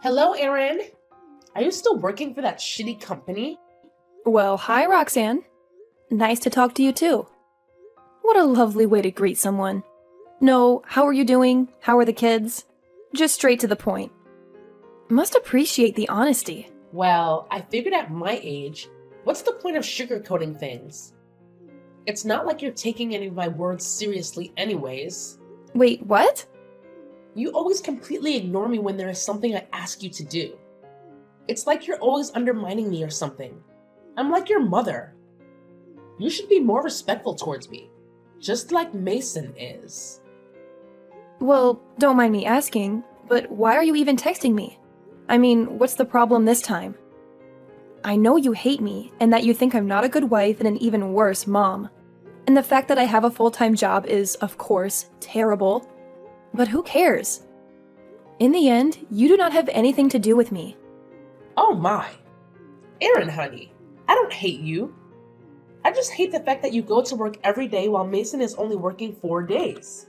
Hello, Erin. Are you still working for that shitty company? Well, hi, Roxanne. Nice to talk to you too. What a lovely way to greet someone. No, how are you doing? How are the kids? Just straight to the point. Must appreciate the honesty. Well, I figured at my age, what's the point of sugarcoating things? It's not like you're taking any of my words seriously anyways. Wait, what? You always completely ignore me when there is something I ask you to do. It's like you're always undermining me or something. I'm like your mother. You should be more respectful towards me, just like Mason is. Well, don't mind me asking, but why are you even texting me? I mean, what's the problem this time? I know you hate me, and that you think I'm not a good wife and an even worse mom. And the fact that I have a full-time job is, of course, terrible. But who cares? In the end, you do not have anything to do with me. Oh my. Erin, honey, I don't hate you. I just hate the fact that you go to work every day while Mason is only working 4 days.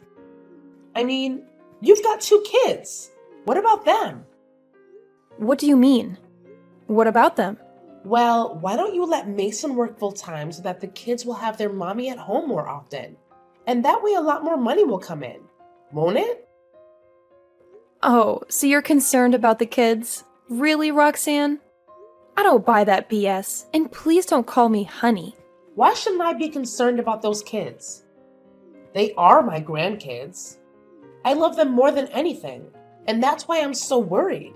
I mean, you've got 2 kids. What about them? What do you mean? What about them? Well, why don't you let Mason work full time so that the kids will have their mommy at home more often? And that way a lot more money will come in, won't it? Oh, so you're concerned about the kids? Really, Roxanne? I don't buy that BS, and please don't call me honey. Why shouldn't I be concerned about those kids? They are my grandkids. I love them more than anything, and that's why I'm so worried.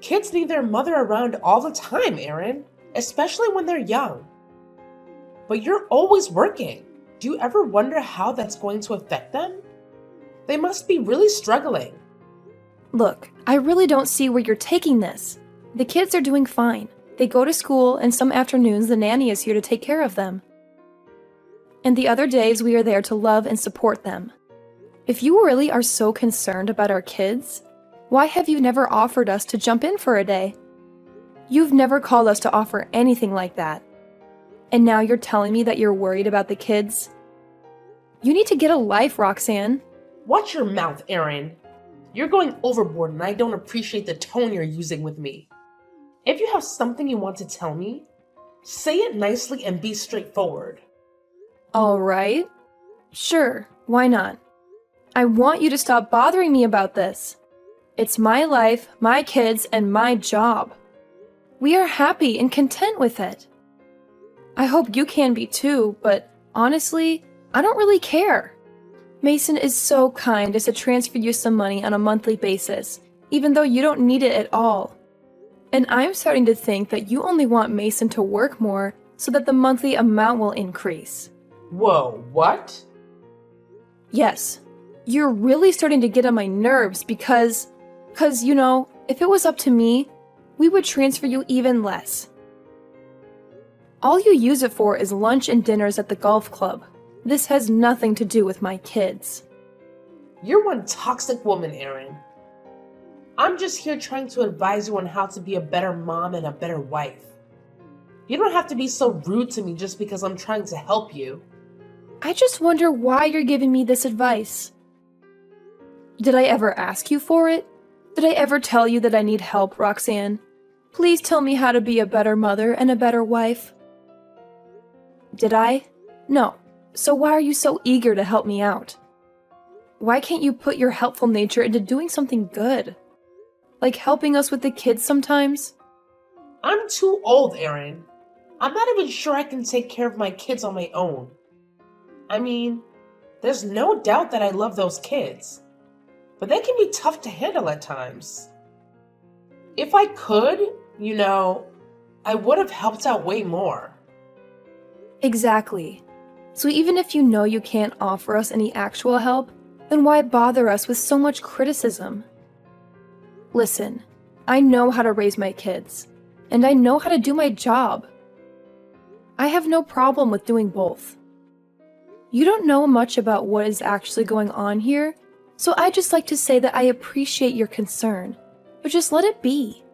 Kids need their mother around all the time, Erin, especially when they're young. But you're always working. Do you ever wonder how that's going to affect them? They must be really struggling. Look, I really don't see where you're taking this. The kids are doing fine. They go to school, and some afternoons the nanny is here to take care of them. And the other days we are there to love and support them. If you really are so concerned about our kids, why have you never offered us to jump in for a day? You've never called us to offer anything like that. And now you're telling me that you're worried about the kids? You need to get a life, Roxanne. Watch your mouth, Erin. You're going overboard and I don't appreciate the tone you're using with me. If you have something you want to tell me, say it nicely and be straightforward. All right. Sure, why not? I want you to stop bothering me about this. It's my life, my kids, and my job. We are happy and content with it. I hope you can be too, but honestly, I don't really care. Mason is so kind as to transfer you some money on a monthly basis, even though you don't need it at all. And I'm starting to think that you only want Mason to work more so that the monthly amount will increase. Whoa, what? Yes, you're really starting to get on my nerves because, if it was up to me, we would transfer you even less. All you use it for is lunch and dinners at the golf club. This has nothing to do with my kids. You're one toxic woman, Erin. I'm just here trying to advise you on how to be a better mom and a better wife. You don't have to be so rude to me just because I'm trying to help you. I just wonder why you're giving me this advice. Did I ever ask you for it? Did I ever tell you that I need help, Roxanne? Please tell me how to be a better mother and a better wife. Did I? No. So why are you so eager to help me out? Why can't you put your helpful nature into doing something good? Like helping us with the kids sometimes? I'm too old, Erin. I'm not even sure I can take care of my kids on my own. I mean, there's no doubt that I love those kids, but they can be tough to handle at times. If I could, I would have helped out way more. Exactly. So even if you know you can't offer us any actual help, then why bother us with so much criticism? Listen, I know how to raise my kids, and I know how to do my job. I have no problem with doing both. You don't know much about what is actually going on here, so I just like to say that I appreciate your concern, but just let it be.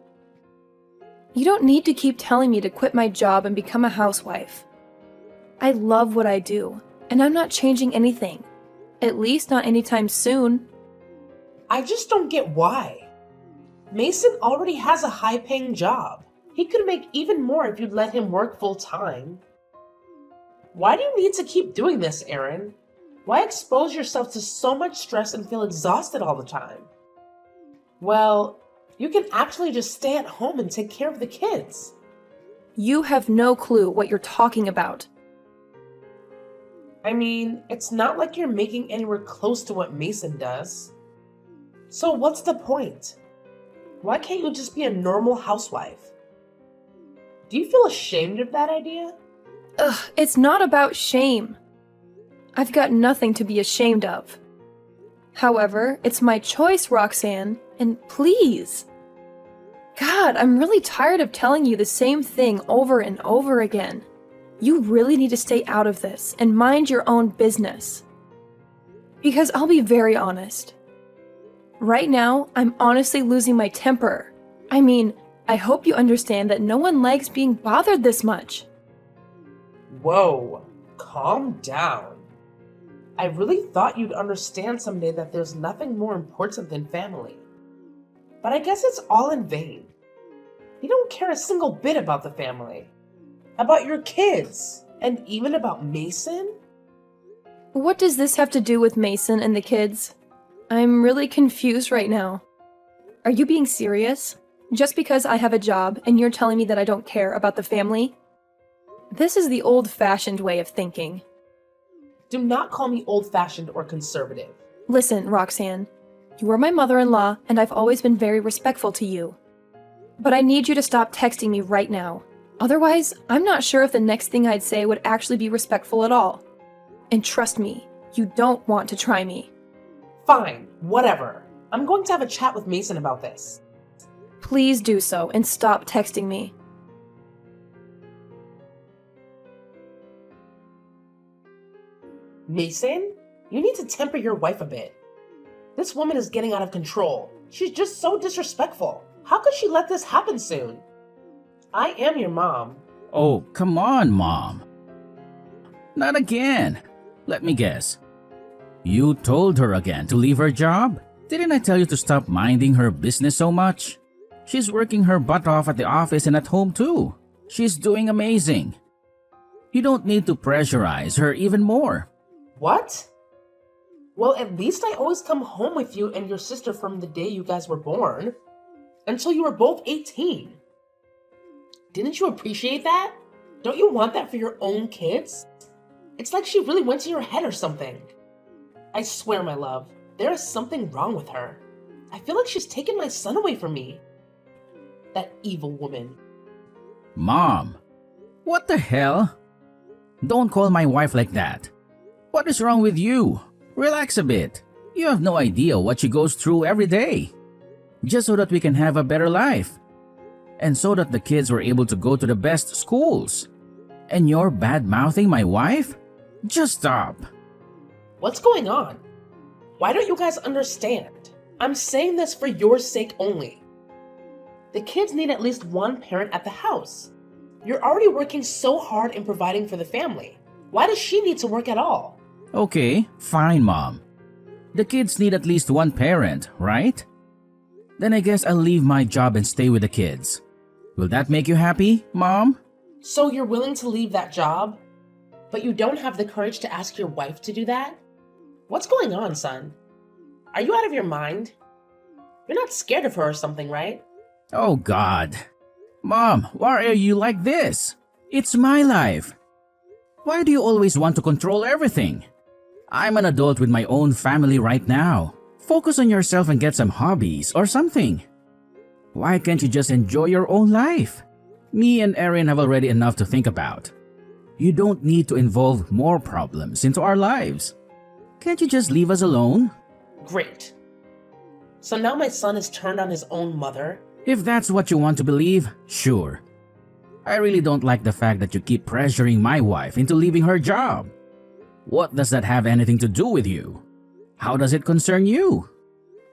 You don't need to keep telling me to quit my job and become a housewife. I love what I do, and I'm not changing anything. At least not anytime soon. I just don't get why. Mason already has a high-paying job. He could make even more if you'd let him work full-time. Why do you need to keep doing this, Aaron? Why expose yourself to so much stress and feel exhausted all the time? Well, you can actually just stay at home and take care of the kids. You have no clue what you're talking about. I mean, it's not like you're making anywhere close to what Mason does. So what's the point? Why can't you just be a normal housewife? Do you feel ashamed of that idea? Ugh, it's not about shame. I've got nothing to be ashamed of. However, it's my choice, Roxanne, and please. God, I'm really tired of telling you the same thing over and over again. You really need to stay out of this and mind your own business. Because I'll be very honest. Right now, I'm honestly losing my temper. I mean, I hope you understand that no one likes being bothered this much. Whoa, calm down. I really thought you'd understand someday that there's nothing more important than family. But I guess it's all in vain. You don't care a single bit about the family, about your kids, and even about Mason? What does this have to do with Mason and the kids? I'm really confused right now. Are you being serious? Just because I have a job and you're telling me that I don't care about the family? This is the old-fashioned way of thinking. Do not call me old-fashioned or conservative. Listen, Roxanne. You are my mother-in-law, and I've always been very respectful to you. But I need you to stop texting me right now. Otherwise, I'm not sure if the next thing I'd say would actually be respectful at all. And trust me, you don't want to try me. Fine, whatever. I'm going to have a chat with Mason about this. Please do so and stop texting me. Mason, you need to temper your wife a bit. This woman is getting out of control. She's just so disrespectful. How could she let this happen soon? I am your mom. Oh, come on, Mom. Not again. Let me guess. You told her again to leave her job? Didn't I tell you to stop minding her business so much? She's working her butt off at the office and at home too. She's doing amazing. You don't need to pressurize her even more. What? Well, at least I always come home with you and your sister from the day you guys were born. Until you were both 18. Didn't you appreciate that? Don't you want that for your own kids? It's like she really went to your head or something. I swear, my love, there is something wrong with her. I feel like she's taken my son away from me. That evil woman. Mom, what the hell? Don't call my wife like that. What is wrong with you? Relax a bit. You have no idea what she goes through every day. Just so that we can have a better life. And so that the kids were able to go to the best schools. And you're bad-mouthing my wife? Just stop. What's going on? Why don't you guys understand? I'm saying this for your sake only. The kids need at least one parent at the house. You're already working so hard in providing for the family. Why does she need to work at all? Okay, fine, Mom. The kids need at least one parent, right? Then I guess I'll leave my job and stay with the kids. Will that make you happy, Mom? So you're willing to leave that job, but you don't have the courage to ask your wife to do that? What's going on, son? Are you out of your mind? You're not scared of her or something, right? Oh, God. Mom, why are you like this? It's my life. Why do you always want to control everything? I'm an adult with my own family right now. Focus on yourself and get some hobbies or something. Why can't you just enjoy your own life? Me and Erin have already enough to think about. You don't need to involve more problems into our lives. Can't you just leave us alone? Great. So now my son has turned on his own mother? If that's what you want to believe, sure. I really don't like the fact that you keep pressuring my wife into leaving her job. What does that have anything to do with you? How does it concern you?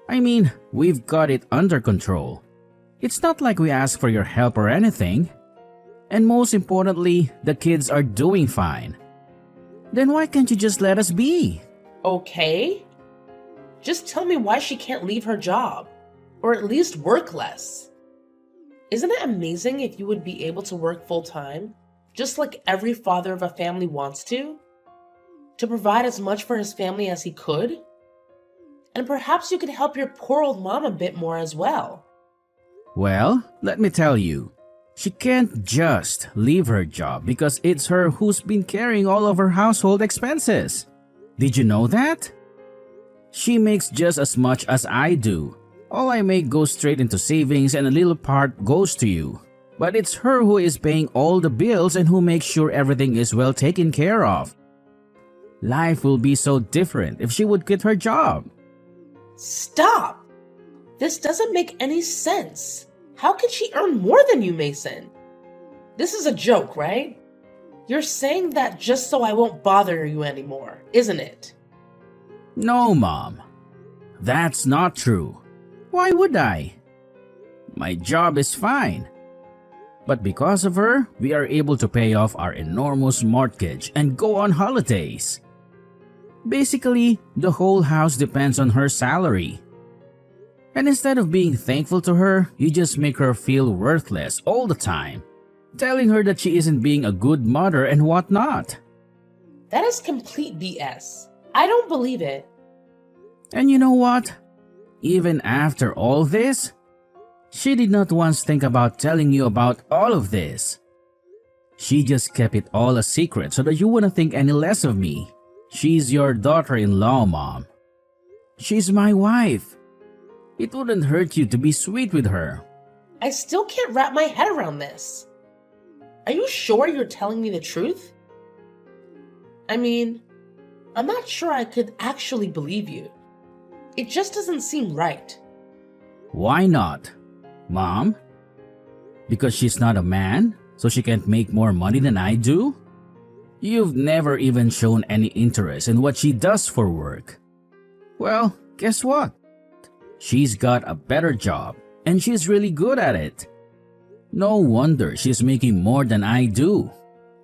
I mean, we've got it under control. It's not like we ask for your help or anything. And most importantly, the kids are doing fine. Then why can't you just let us be? Okay. Just tell me why she can't leave her job. Or at least work less. Isn't it amazing if you would be able to work full time, just like every father of a family wants to provide as much for his family as he could? And perhaps you could help your poor old mom a bit more as well. Well, let me tell you, she can't just leave her job because it's her who's been carrying all of her household expenses. Did you know that? She makes just as much as I do. All I make goes straight into savings and a little part goes to you. But it's her who is paying all the bills and who makes sure everything is well taken care of. Life will be so different if she would quit her job. Stop! This doesn't make any sense. How can she earn more than you, Mason? This is a joke, right? You're saying that just so I won't bother you anymore, isn't it? No, Mom. That's not true. Why would I? My job is fine. But because of her, we are able to pay off our enormous mortgage and go on holidays. Basically, the whole house depends on her salary. And instead of being thankful to her, you just make her feel worthless all the time, telling her that she isn't being a good mother and whatnot. That is complete BS. I don't believe it. And you know what? Even after all this, she did not once think about telling you about all of this. She just kept it all a secret so that you wouldn't think any less of me. She's your daughter-in-law, Mom. She's my wife. It wouldn't hurt you to be sweet with her. I still can't wrap my head around this. Are you sure you're telling me the truth? I mean, I'm not sure I could actually believe you. It just doesn't seem right. Why not, Mom? Because she's not a man, so she can't make more money than I do? You've never even shown any interest in what she does for work. Well, guess what? She's got a better job, and she's really good at it. No wonder she's making more than I do.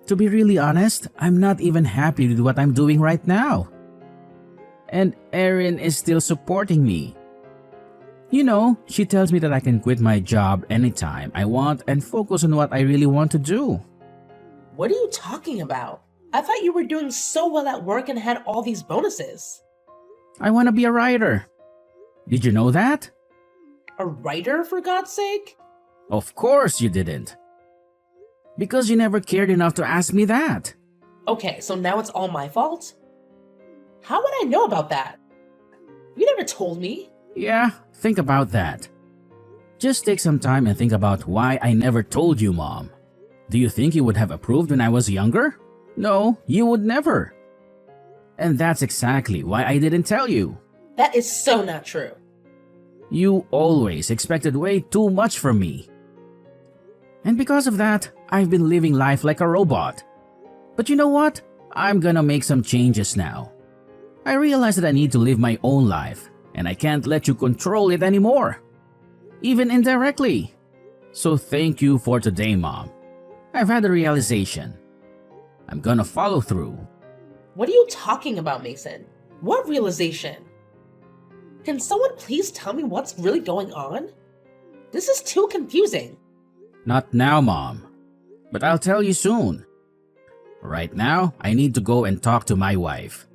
To be really honest, I'm not even happy with what I'm doing right now. And Erin is still supporting me. You know, she tells me that I can quit my job anytime I want and focus on what I really want to do. What are you talking about? I thought you were doing so well at work and had all these bonuses. I want to be a writer. Did you know that? A writer, for God's sake? Of course you didn't. Because you never cared enough to ask me that. Okay, so now it's all my fault? How would I know about that? You never told me. Yeah, think about that. Just take some time and think about why I never told you, Mom. Do you think you would have approved when I was younger? No, you would never. And that's exactly why I didn't tell you. That is so not true. You always expected way too much from me. And because of that, I've been living life like a robot. But you know what? I'm gonna make some changes now. I realize that I need to live my own life, and I can't let you control it anymore. Even indirectly. So thank you for today, Mom. I've had a realization. I'm gonna follow through. What are you talking about, Mason? What realization? Can someone please tell me what's really going on? This is too confusing. Not now, Mom. But I'll tell you soon. Right now, I need to go and talk to my wife.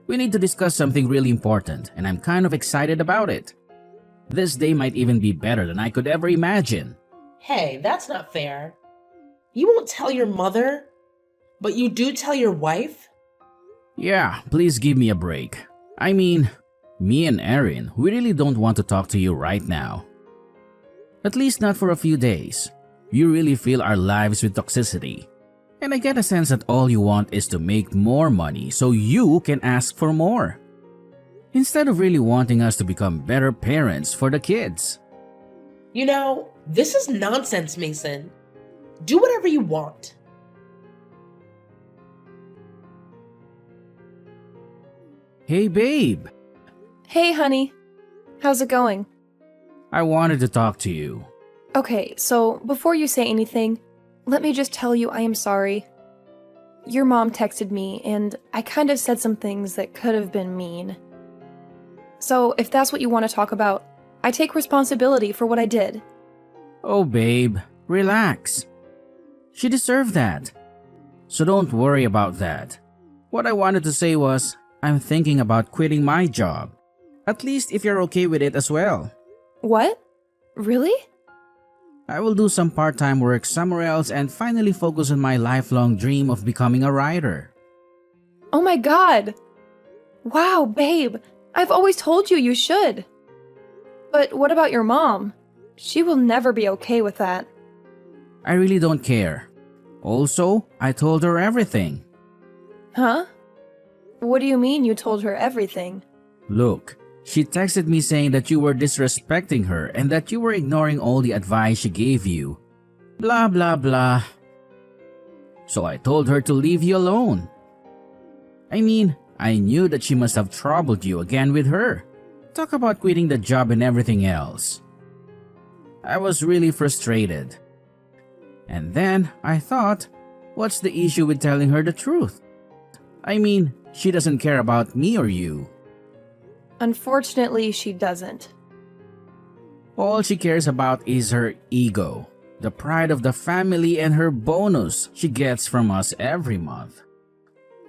We need to discuss something really important, and I'm kind of excited about it. This day might even be better than I could ever imagine. Hey, that's not fair. You won't tell your mother, but you do tell your wife? Yeah, please give me a break. I mean, me and Erin, we really don't want to talk to you right now. At least not for a few days. You really fill our lives with toxicity. And I get a sense that all you want is to make more money so you can ask for more. Instead of really wanting us to become better parents for the kids. You know, this is nonsense, Mason. Do whatever you want. Hey, babe. Hey, honey. How's it going? I wanted to talk to you. Okay, so before you say anything, let me just tell you I am sorry. Your mom texted me, and I kind of said some things that could have been mean. So if that's what you want to talk about, I take responsibility for what I did. Oh, babe, relax. She deserved that. So don't worry about that. What I wanted to say was, I'm thinking about quitting my job. At least if you're okay with it as well. What? Really? I will do some part-time work somewhere else and finally focus on my lifelong dream of becoming a writer. Oh my god! Wow, babe, I've always told you you should. But what about your mom? She will never be okay with that. I really don't care. Also, I told her everything. Huh? What do you mean you told her everything? Look, she texted me saying that you were disrespecting her and that you were ignoring all the advice she gave you. Blah blah blah. So I told her to leave you alone. I mean, I knew that she must have troubled you again with her. Talk about quitting the job and everything else. I was really frustrated. And then I thought, what's the issue with telling her the truth? I mean, she doesn't care about me or you. Unfortunately, she doesn't. All she cares about is her ego, the pride of the family, and her bonus she gets from us every month.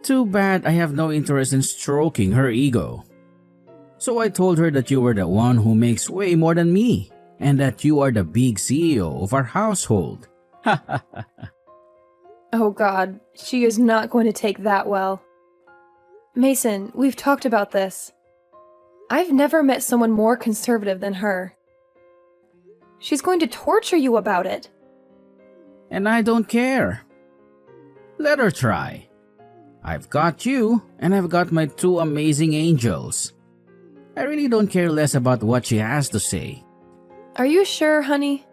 Too bad I have no interest in stroking her ego. So I told her that you were the one who makes way more than me, and that you are the big CEO of our household. Oh god, she is not going to take that well. Mason, we've talked about this. I've never met someone more conservative than her. She's going to torture you about it. And I don't care. Let her try. I've got you, and I've got my two amazing angels. I really don't care less about what she has to say. Are you sure, honey?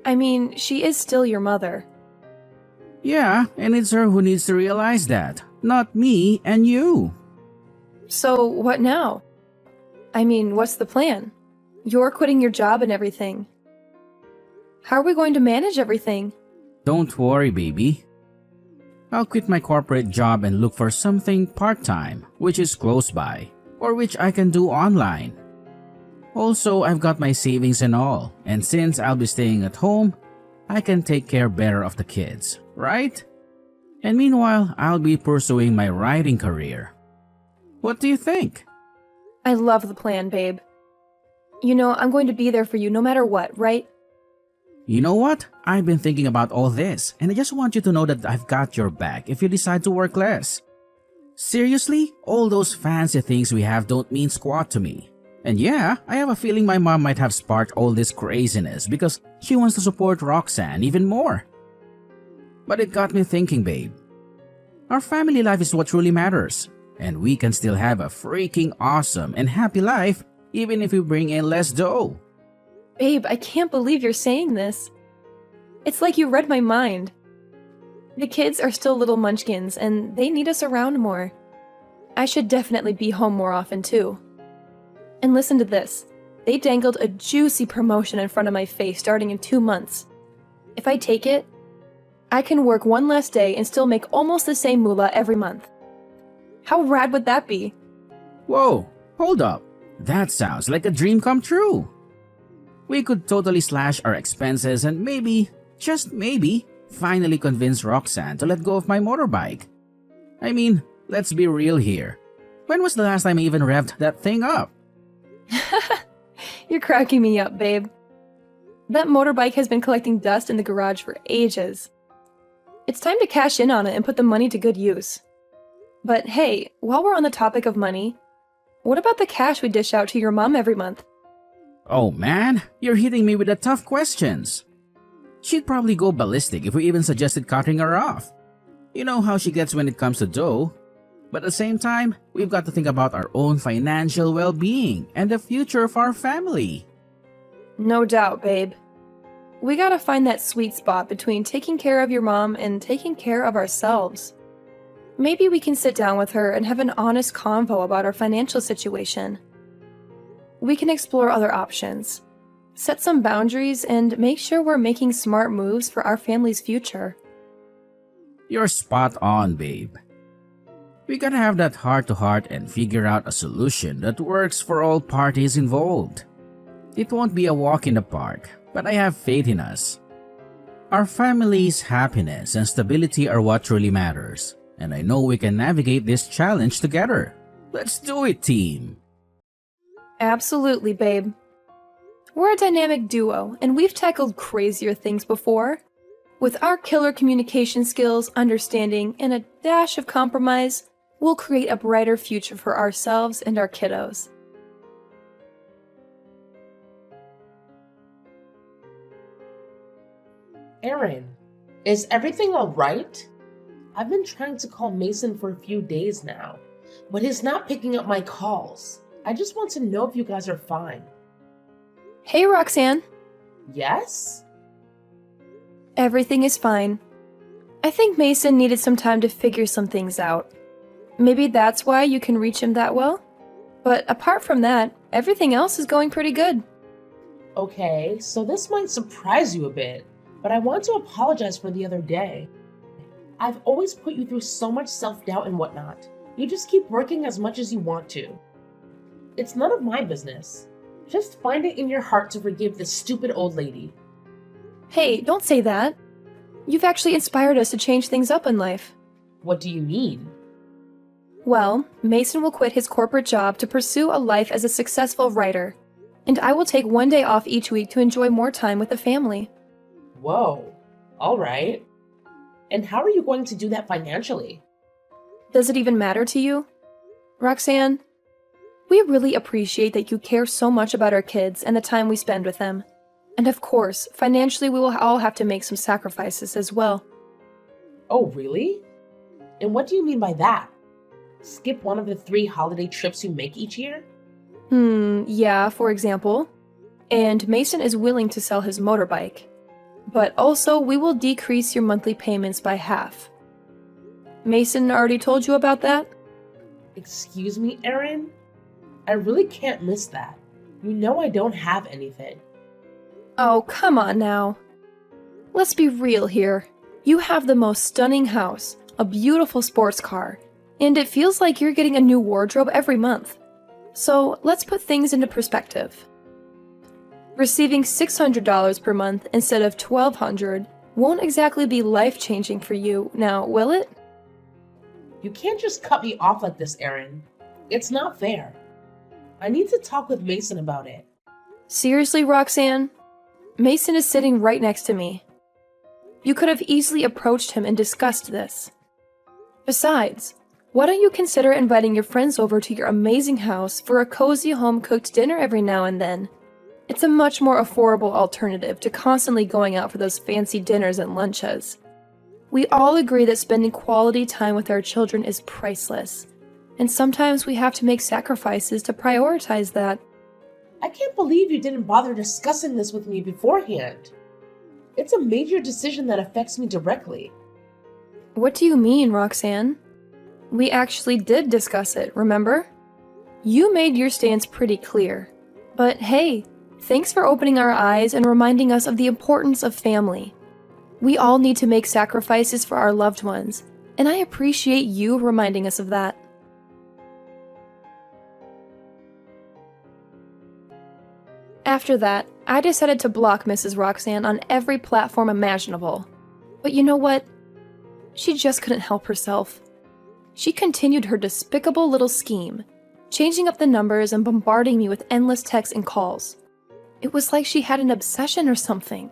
I mean, she is still your mother. Yeah, and it's her who needs to realize that, not me and you. So, what now? I mean, what's the plan? You're quitting your job and everything. How are we going to manage everything? Don't worry, baby. I'll quit my corporate job and look for something part-time, which is close by, or which I can do online. Also, I've got my savings and all, and since I'll be staying at home, I can take care better of the kids, right? And meanwhile, I'll be pursuing my writing career. What do you think? I love the plan, babe. You know, I'm going to be there for you no matter what, right? You know what? I've been thinking about all this, and I just want you to know that I've got your back if you decide to work less. Seriously, all those fancy things we have don't mean squat to me. And yeah, I have a feeling my mom might have sparked all this craziness because she wants to support Roxanne even more. But it got me thinking, babe. Our family life is what truly matters, and we can still have a freaking awesome and happy life even if we bring in less dough. Babe, I can't believe you're saying this. It's like you read my mind. The kids are still little munchkins, and they need us around more. I should definitely be home more often, too. And listen to this. They dangled a juicy promotion in front of my face starting in 2 months. If I take it, I can work one less day and still make almost the same moolah every month. How rad would that be? Whoa, hold up. That sounds like a dream come true. We could totally slash our expenses and maybe, just maybe, finally convince Roxanne to let go of my motorbike. I mean, let's be real here. When was the last time I even revved that thing up? You're cracking me up, babe. That motorbike has been collecting dust in the garage for ages. It's time to cash in on it and put the money to good use. But hey, while we're on the topic of money, what about the cash we dish out to your mom every month? Oh man, you're hitting me with the tough questions. She'd probably go ballistic if we even suggested cutting her off. You know how she gets when it comes to dough. But at the same time, we've got to think about our own financial well-being and the future of our family. No doubt, babe. We gotta find that sweet spot between taking care of your mom and taking care of ourselves. Maybe we can sit down with her and have an honest convo about our financial situation. We can explore other options, set some boundaries, and make sure we're making smart moves for our family's future. You're spot on, babe. We gotta have that heart-to-heart and figure out a solution that works for all parties involved. It won't be a walk in the park, but I have faith in us. Our family's happiness and stability are what truly matters, and I know we can navigate this challenge together. Let's do it, team! Absolutely, babe. We're a dynamic duo, and we've tackled crazier things before. With our killer communication skills, understanding, and a dash of compromise, we'll create a brighter future for ourselves and our kiddos. Aaron, is everything all right? I've been trying to call Mason for a few days now, but he's not picking up my calls. I just want to know if you guys are fine. Hey, Roxanne. Yes? Everything is fine. I think Mason needed some time to figure some things out. Maybe that's why you can reach him that well? But apart from that, everything else is going pretty good. Okay, so this might surprise you a bit, but I want to apologize for the other day. I've always put you through so much self-doubt and whatnot. You just keep working as much as you want to. It's none of my business. Just find it in your heart to forgive this stupid old lady. Hey, don't say that. You've actually inspired us to change things up in life. What do you mean? Well, Mason will quit his corporate job to pursue a life as a successful writer, and I will take one day off each week to enjoy more time with the family. Whoa, all right. And how are you going to do that financially? Does it even matter to you? Roxanne, we really appreciate that you care so much about our kids and the time we spend with them. And of course, financially we will all have to make some sacrifices as well. Oh, really? And what do you mean by that? Skip one of the 3 holiday trips you make each year? Yeah, for example. And Mason is willing to sell his motorbike. But also, we will decrease your monthly payments by half. Mason already told you about that? Excuse me, Aaron? I really can't miss that. You know I don't have anything. Oh, come on now. Let's be real here. You have the most stunning house, a beautiful sports car, and it feels like you're getting a new wardrobe every month. So let's put things into perspective. Receiving $600 per month instead of $1,200 won't exactly be life-changing for you, now will it? You can't just cut me off like this, Aaron. It's not fair. I need to talk with Mason about it. Seriously, Roxanne? Mason is sitting right next to me. You could have easily approached him and discussed this. Besides, why don't you consider inviting your friends over to your amazing house for a cozy home-cooked dinner every now and then? It's a much more affordable alternative to constantly going out for those fancy dinners and lunches. We all agree that spending quality time with our children is priceless, and sometimes we have to make sacrifices to prioritize that. I can't believe you didn't bother discussing this with me beforehand. It's a major decision that affects me directly. What do you mean, Roxanne? We actually did discuss it, remember? You made your stance pretty clear. But hey, thanks for opening our eyes and reminding us of the importance of family. We all need to make sacrifices for our loved ones, and I appreciate you reminding us of that. After that, I decided to block Mrs. Roxanne on every platform imaginable. But you know what? She just couldn't help herself. She continued her despicable little scheme, changing up the numbers and bombarding me with endless texts and calls. It was like she had an obsession or something.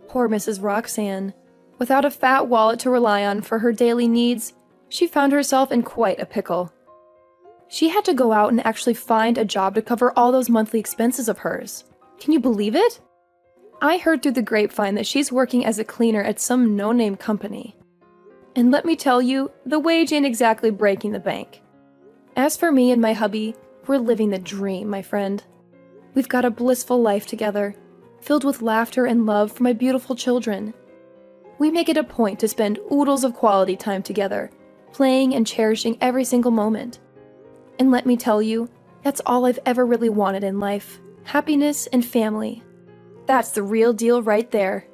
Poor Mrs. Roxanne. Without a fat wallet to rely on for her daily needs, she found herself in quite a pickle. She had to go out and actually find a job to cover all those monthly expenses of hers. Can you believe it? I heard through the grapevine that she's working as a cleaner at some no-name company. And let me tell you, the wage ain't exactly breaking the bank. As for me and my hubby, we're living the dream, my friend. We've got a blissful life together, filled with laughter and love for my beautiful children. We make it a point to spend oodles of quality time together, playing and cherishing every single moment. And let me tell you, that's all I've ever really wanted in life. Happiness and family. That's the real deal right there.